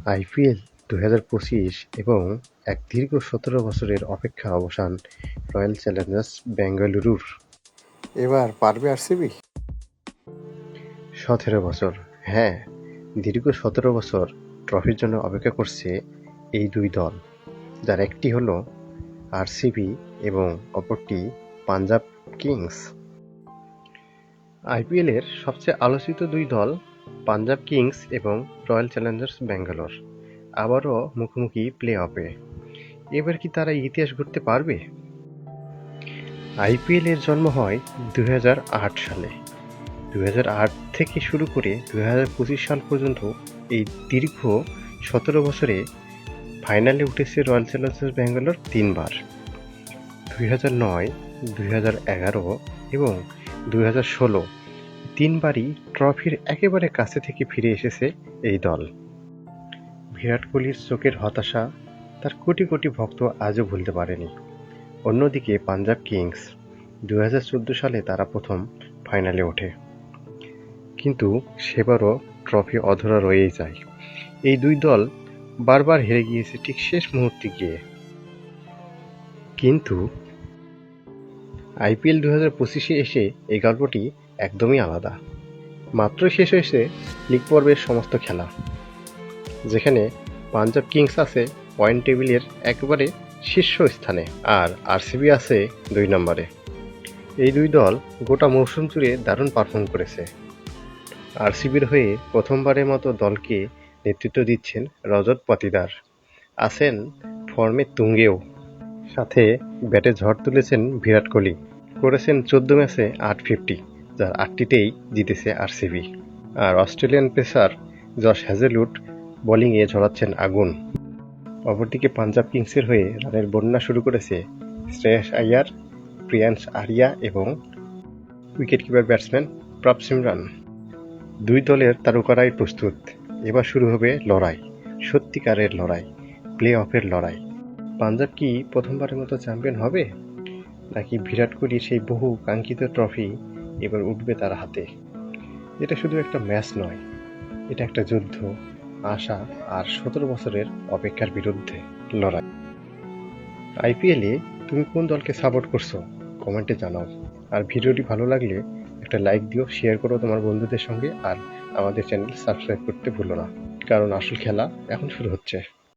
IPL ২০২৫ এবং এক দীর্ঘ ১৭ বছরের অপেক্ষার অবসান রয়্যাল চ্যালেঞ্জার্স বেঙ্গালুরুর। এবার পারবে আরসিবি? ১৭ বছর, হ্যাঁ, দীর্ঘ ১৭ বছর ট্রফির জন্য অপেক্ষা করছে এই দুই দল, যার একটি হলো আরসিবি এবং অপরটি পাঞ্জাব কিংস। আইপিএলের সবচেয়ে আলোচিত দুই দল পাঞ্জাব কিংস এবং রয়্যাল চ্যালেঞ্জার্স ব্যাঙ্গালোর আবারও মুখোমুখি প্লে অফে। এবার কি তারা ইতিহাস গড়তে পারবে? আইপিএল এর জন্ম হয় ২০০৮ সালে। ২০০৮ থেকে শুরু করে ২০২৫ সাল পর্যন্ত এই দীর্ঘ ১৭ বছরে ফাইনালে উঠেছে রয়্যাল চ্যালেঞ্জার্স ব্যাঙ্গালোর ৩ বার। ২০০৯, ২০১১ এবং ২০১৬ তিনবারই ট্রফির একেবারে কাছে থেকে ফিরে এসেছে এই দল। বিরাট কোহলির চোখের হতাশা তার কোটি কোটি ভক্ত আজও ভুলতে পারেনি। অন্যদিকে পাঞ্জাব কিংস ২০১৪ সালে তারা প্রথম ফাইনালে ওঠে, কিন্তু সেবারও ট্রফি অধরা রয়েই যায়। এই দুই দল বারবার হেরে গিয়েছে ঠিক শেষ মুহূর্তে গিয়ে। কিন্তু আইপিএল ২০২৫-এ এসে এই গল্পটি একদমই আলাদা। মাত্রই শেষ হয়েছে লিগ পর্বের সমস্ত খেলা, যেখানে পাঞ্জাব কিংস আছে পয়েন্ট টেবিলের একেবারে শীর্ষস্থানে আর আরসিবি আছে ২ নম্বরে। এই দুই দল গোটা মৌসুম জুড়ে দারুণ পারফর্ম করেছে। আরসিবির হয়ে প্রথমবারের মতো দলকে নেতৃত্ব দিচ্ছেন রজত পাতিদার, আছেন ফর্মে তুঙ্গেও। সাথে ব্যাটে ঝড় তুলেছেন বিরাট কোহলি, করেছেন ১৪ ম্যাচে ৮ যার ৮টিতেই জিতেছে আরসিবি। আর অস্ট্রেলিয়ান পেসার জশ হ্যাজেলউড বোলিংয়ে ঝরাচ্ছেন আগুন। অপরদিকে পাঞ্জাব কিংসের হয়ে রানের বন্যা শুরু করেছে শ্রেয়াস আইয়ার, প্রিয়ান্স আরিয়া এবং উইকেটকিপার ব্যাটসম্যান প্রভ সিমরন। দুই দলের তারকারাই প্রস্তুত। এবার শুরু হবে লড়াই, সত্যিকারের লড়াই, প্লে অফের লড়াই। পাঞ্জাব কি প্রথমবারের মতো চ্যাম্পিয়ন হবে, নাকি বিরাট কোহলির সেই বহু কাঙ্ক্ষিত ট্রফি এবার উঠবে তার হাতে? এটা শুধু একটা ম্যাচ নয়, এটা একটা যুদ্ধ, আশা আর ১৭ বছরের অপেক্ষার বিরুদ্ধে লড়াই। আইপিএলে তুমি কোন দলকে সাপোর্ট করছো কমেন্টে জানাও। আর ভিডিওটি ভালো লাগলে একটা লাইক দিও, শেয়ার করো তোমার বন্ধুদের সঙ্গে, আর আমাদের চ্যানেল সাবস্ক্রাইব করতে ভুলো না, কারণ আসল খেলা এখন শুরু হচ্ছে।